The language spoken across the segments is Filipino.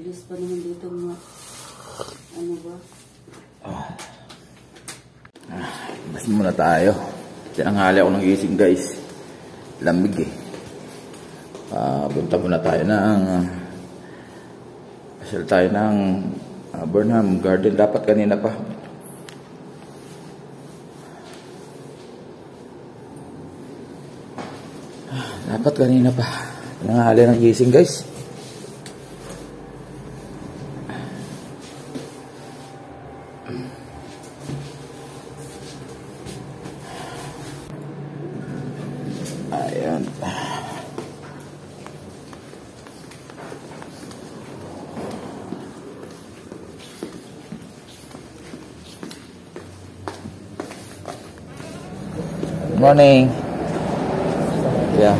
bilis pa naman dito mga ano ba? Mas muna tayo. Tinanghali ako ng gising guys. Lamig eh. Punta muna tayo ng pasyal tayo ng Burnham Garden. Dapat kanina pa. Tinanghali ng gising guys. Ayan. Good morning. Yeah.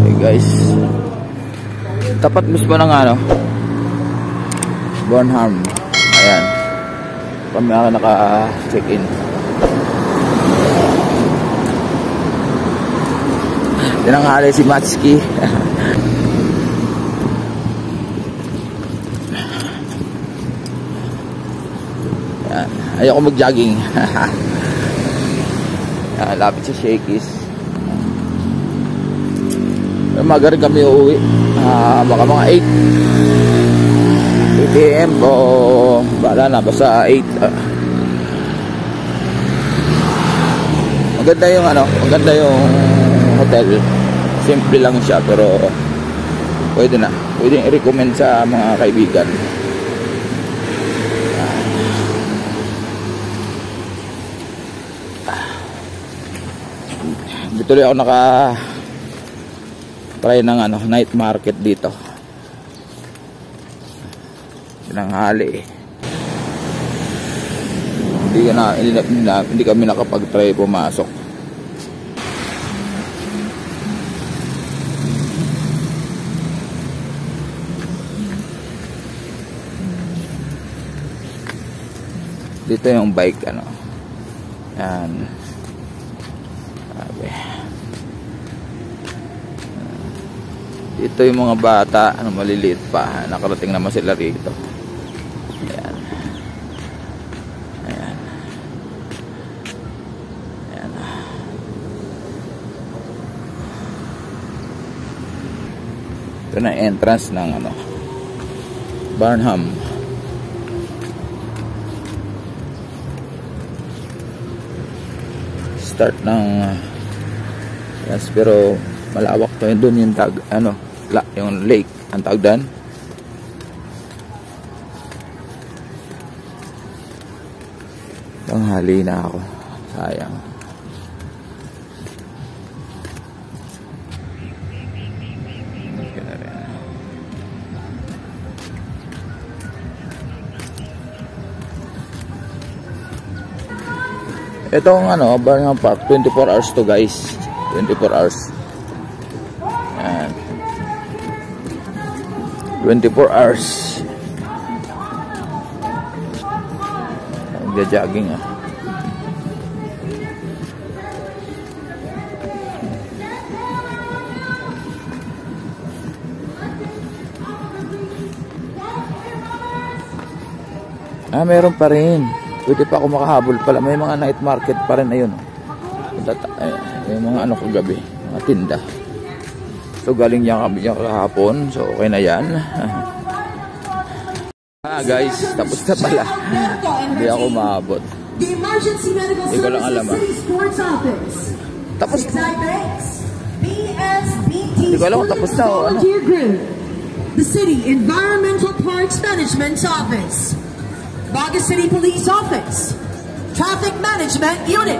Hey guys. Tapat mismo ng ano? Burnham. Ayan. Kami ako naka-check-in. Tinanghali si Matsuki. Ayoko mag-jogging. Lapit sa Shakey's. Magaling kami uuwi. Baka mga 8 PM o bala na, basta 8. Maganda yung maganda yung hotel. Simple lang siya pero pwede na. Pwede i-recommend sa mga kaibigan. Dito rin ako try ng night market dito. Tinanghali. Hindi kami nakapag-try pumasok. Dito yung bike yan. Ito yung mga bata, maliliit pa, nakarating naman sila rito. Ayan. Ayan. Ayan. Ito na entrance ng Burnham. Start ng yes, pero malawak to yun. Doon yung yung lake ang tagdan. Tanghali na ako, sayang. Itong Burnham Park 24 hours to guys, 24 hours. 24 hours. Nagja-jogging meron pa rin. Pwede pa ako makahabol pala. May mga night market pa rin. Ayun. May mga kagabi. Mga tinda. So galing niya kami kahapon. So okay na yan. Guys, tapos na pala. Hindi ako maabot. Hindi ko lang alam Tapos na. Hindi ko alam kung tapos na o The City Environmental Parks Management Office, Baguio City Police Office, Traffic Management Unit,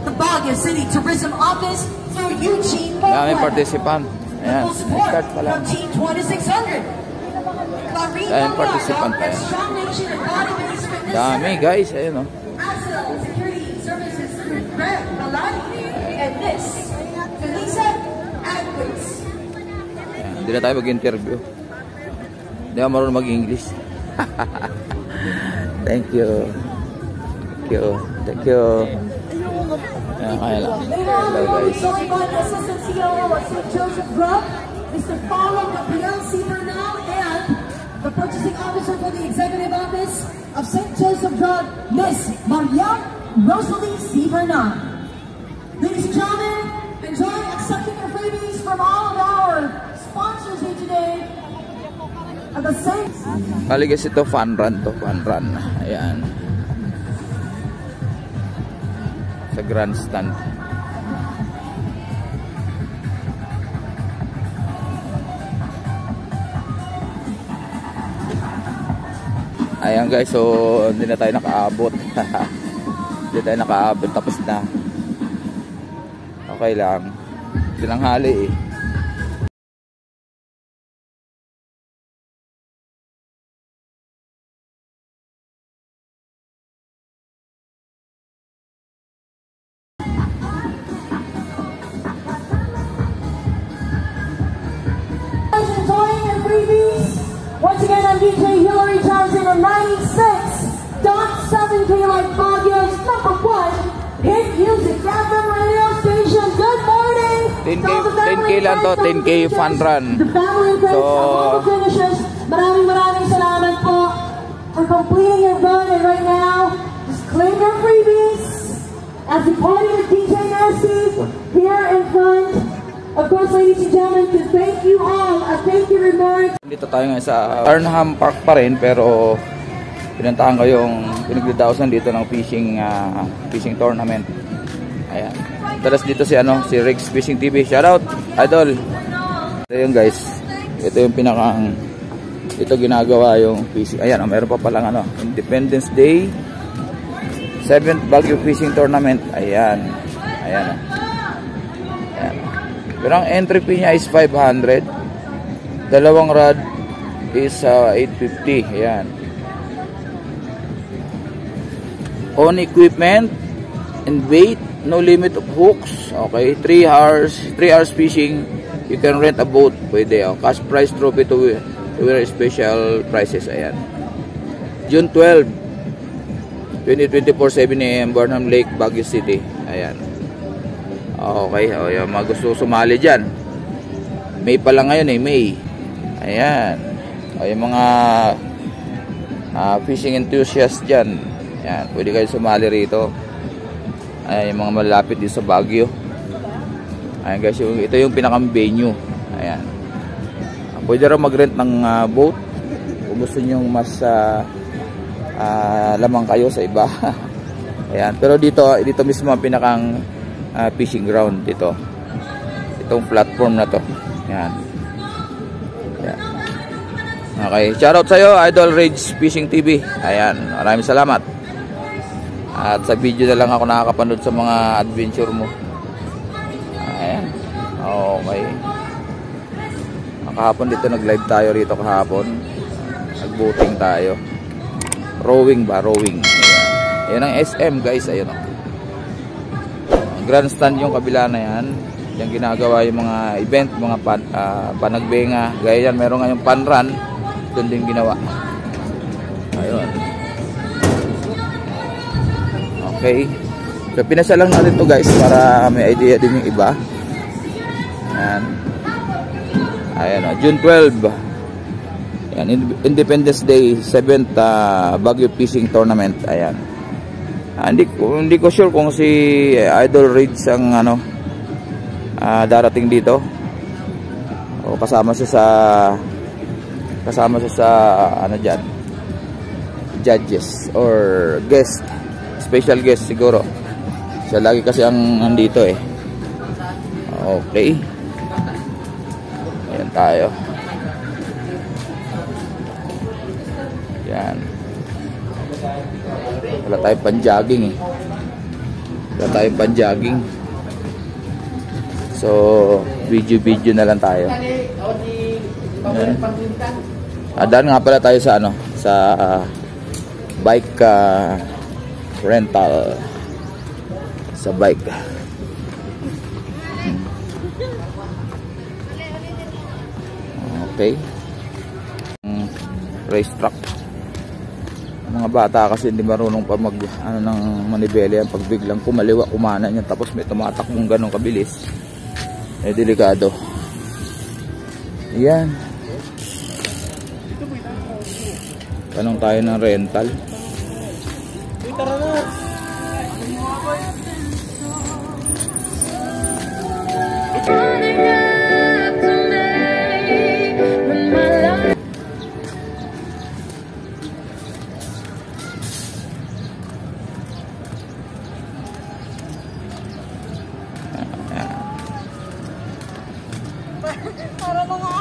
the Baguio City Tourism Office through Eugene Parkway. Daming participant. Ayan, start pa lang. Team 2600. Daming participant pa yan. Dami guys, ayun Security Services through Greg Malani and Miss Felisa Adkins. Hindi na tayo mag-interview. Hindi ako marunong mag-English. Thank you. Thank you. Thank you. Ayan, kaya lang. Later on, Hello we will be guys. joined by the Assistant COO of St. Joseph Group, Mr. Paulo Gabriel C. Bernal, and the Purchasing Officer for the Executive Office of St. Joseph Group, Miss Maria Rosalie C. Bernal. Ladies and gentlemen, enjoy accepting your freebies from all of our sponsors here today. At the same Kali guys, ito fun run to. Fun run. Ayan. Sa grandstand. Ayan guys, so hindi na tayo nakaabot. Hindi tayo nakaabot, tapos na. Okay lang. Tinanghali eh. enjoying your freebies. Once again, I'm DJ Hillary Johnson on 96.7 K-Light Baguio's #1 hit music FM radio station. Good morning. 10K lang to, 10K fun run. The family and friends of all the finishers. Maraming salamat po for completing your run. And right now, just claim your freebies as we party with DJ Nasty here in front. Of course, ladies and gentlemen, to thank you all, a thank you remark. Dito tayo ngayon sa Arnham Park pa rin, pero pinuntahan ko yung pinagdadawsan dito ng fishing tournament. Ayan. Talas dito si Rex Fishing TV. Shoutout, idol. Ito yung guys. Ito yung pinakang ito ginagawa yung fishing. Ayan, meron pa palang Independence Day 7th Baguio Fishing Tournament. Ayan. Ayan. Ayan. Pero ang entry fee niya is 500. Dalawang rod is 850. Ayan. On equipment and weight, no limit of hooks. Okay, 3 hours fishing. You can rent a boat. Pwede. Cash prize trophy to wear special prices. Ayan. June 12, 2024, 7 AM, Burnham Lake, Baguio City. Ayan. Okay, yung mga gusto sumali dyan. May pa lang ngayon May. Ayan. Yung mga fishing enthusiasts dyan. Ayan, pwede kayo sumali rito. Ayan, yung mga malapit dito sa Baguio. Ayan guys, ito yung pinakang venue. Ayan. Pwede rin mag-rent ng boat. Kung gusto nyo mas lamang kayo sa iba. Ayan, pero dito mismo ang pinakang fishing ground dito. Itong platform na to. Ayan. Ayan. Okay, shoutout sa'yo, Idol Rage Fishing TV. Ayan, maraming salamat. At sa video na lang ako nakakapanood sa mga adventure mo. Ayan. Okay. Kahapon dito nag-live tayo rito kahapon. Nag-boating tayo. Rowing ba? Rowing. Ayan. Ayan ang SM guys. Ayan o. Grandstand yung kabila na yan. Yung ginagawa yung mga event, mga panagbenga. Gaya yan, meron nga yung pan run. Doon din ginawa. Ayun. Okay. So pinasa lang natin to guys para may idea din yung iba. Ayan. Ayan o. June 12. Ayan. Independence Day 7th Baguio Fishing Tournament. Ayan. Hindi ko sure kung si Idol Rage ang darating dito o kasama siya sa diyan judges or guest, special guest siguro. Siya lagi kasi ang nandito eh. Okay. Ayan tayo. Yan. Wala tayong pan-jogging eh. Wala tayong pan-jogging. So, video na lang tayo. Daan nga pala tayo sa bike rental. Sa bike. Okay. Race truck. Mga Mga bata kasi hindi marunong pa mag ano ng manibela yan. Pag biglang kumaliwa, kumana yan, tapos may tumatakbong ganong kabilis, eh delikado. Yan. Tanong tayo ng rental. Tara na. Para mga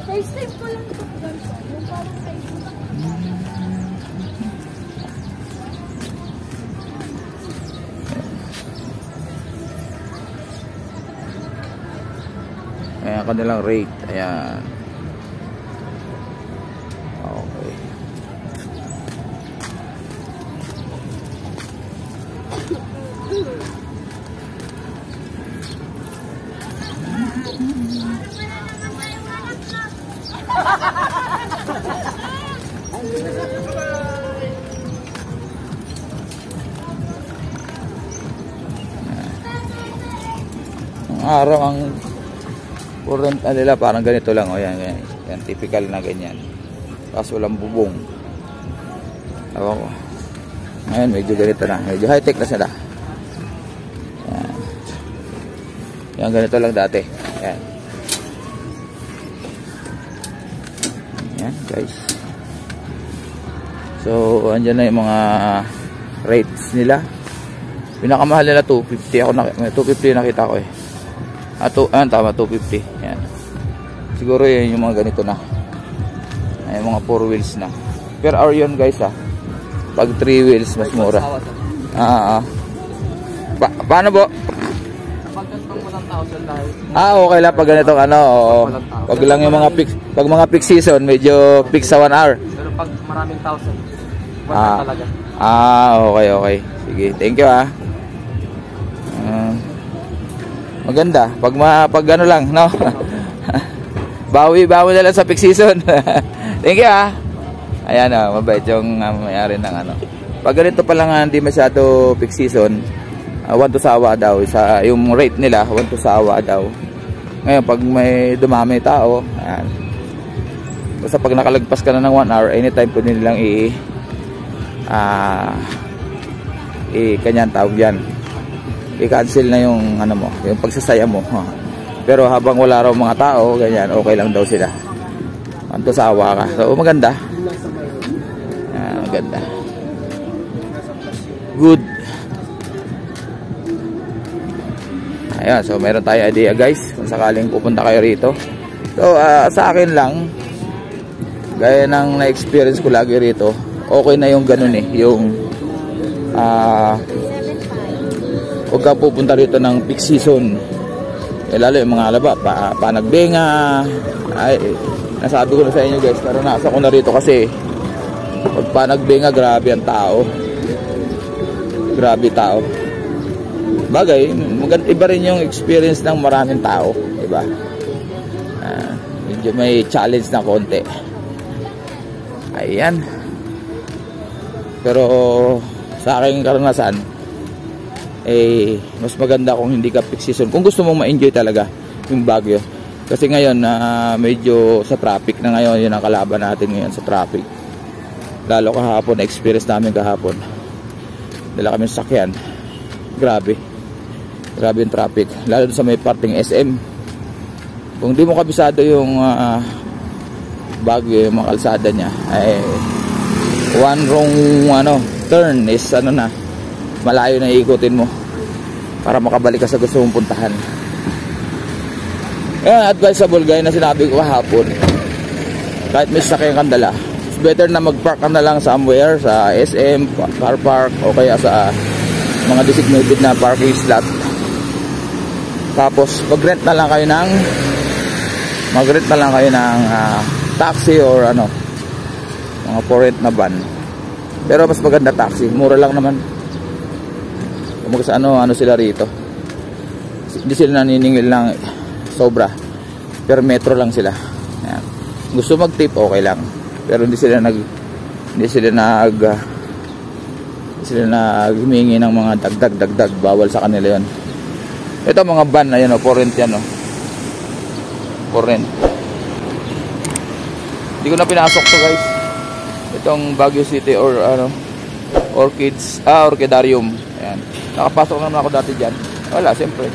first time ko lang ito guys. Yung parang Ayan, kanilang rate. Ayan. Okay. Ang araw ang current nila parang ganito lang, o yan, yan, yan typical na ganyan, kaso walang bubong. Ewan ko, ngayon medyo ganito na, medyo high tech na sila. Yan, yan ganito lang dati. Yan, yan guys. So andyan na yung mga rates nila. Pinakamahal nila 250, ako 250 nakita ko eh. Tama, 250. Yan. Siguro yun yung mga ganito na. Ay, mga 4 wheels na. Per hour yun guys ha. Pag 3 wheels mas mura. Paano po? Okay lang pag ganito ano. Pag lang yung mga peak season, medyo peak sa 1 hour. Pero pag maraming thousand, talaga. Okay. Sige, thank you ha. Maganda pag ano lang, no? bawi na lang sa peak season. Thank you ha. Ayan, mabait yung may-ari ng ano. Pag ganito pa lang hindi masyado peak season, 1 to sawa daw sa yung rate nila, 1 to sawa daw. Ngayon pag may dumami tao, ayan, basta pag nakalagpas ka na ng 1 hour, anytime pwede nilang kanyan tawag yan, i-cancel na yung ano mo, yung pagsasaya mo. Pero habang wala raw mga tao, ganyan, okay lang daw sila. Anto sawa ka. So maganda. Maganda. Good. Ayan, so meron tayo idea guys kung sakaling pupunta kayo rito. So sa akin lang, gaya ng na-experience ko lagi rito, okay na yung ganun eh, yung huwag ka pupunta rito ng peak season, lalo yung mga alaba panagbenga. Ay, nasabi ko na sa inyo guys, naranasan ko na rito kasi pag panagbenga, grabe ang tao, bagay, iba rin yung experience ng maraming tao, diba? Medyo may challenge na konti. Ayan, pero sa aking karanasan, mas maganda kung hindi ka peak season, kung gusto mong ma-enjoy talaga yung Baguio. Kasi ngayon medyo sa traffic na ngayon, yun ang kalaban natin ngayon sa traffic. Lalo kahapon, experience namin kahapon, dala kami sa sakyan, grabe yung traffic, lalo sa may parting SM. Kung di mo kabisado yung Baguio, yung mga kalsada niya, ay one wrong turn is malayo na iikutin mo para makabalik ka sa gusto mong puntahan. Yan, advisable gaya na sinabi ko kahapon, kahit may sakyan kang dala, it's better na mag-park ka na lang somewhere sa SM, car park, o kaya sa mga designated na parking slot. Tapos mag-rent na lang kayo ng taxi or mga for rent na van. Pero mas maganda taxi, mura lang naman. Kung sa sila rito, hindi sila naniningil ng sobra, per metro lang sila. Ayan. gusto mag-tip, okay lang. Pero hindi sila humingi ng mga dagdag. Bawal sa kanila yon. Ito mga van, ayan o, for rent yan o. For rent. Hindi ko na pinasok to guys. Itong Baguio City or Orchidarium. Ayan. Nakapasok naman ako dati dyan. Wala, siyempre.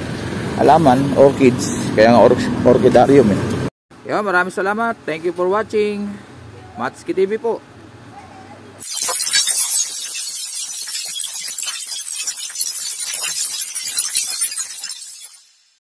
Halaman, orchids. Kaya nga Orchidarium eh. Maraming salamat. Thank you for watching. Matsuki TV po.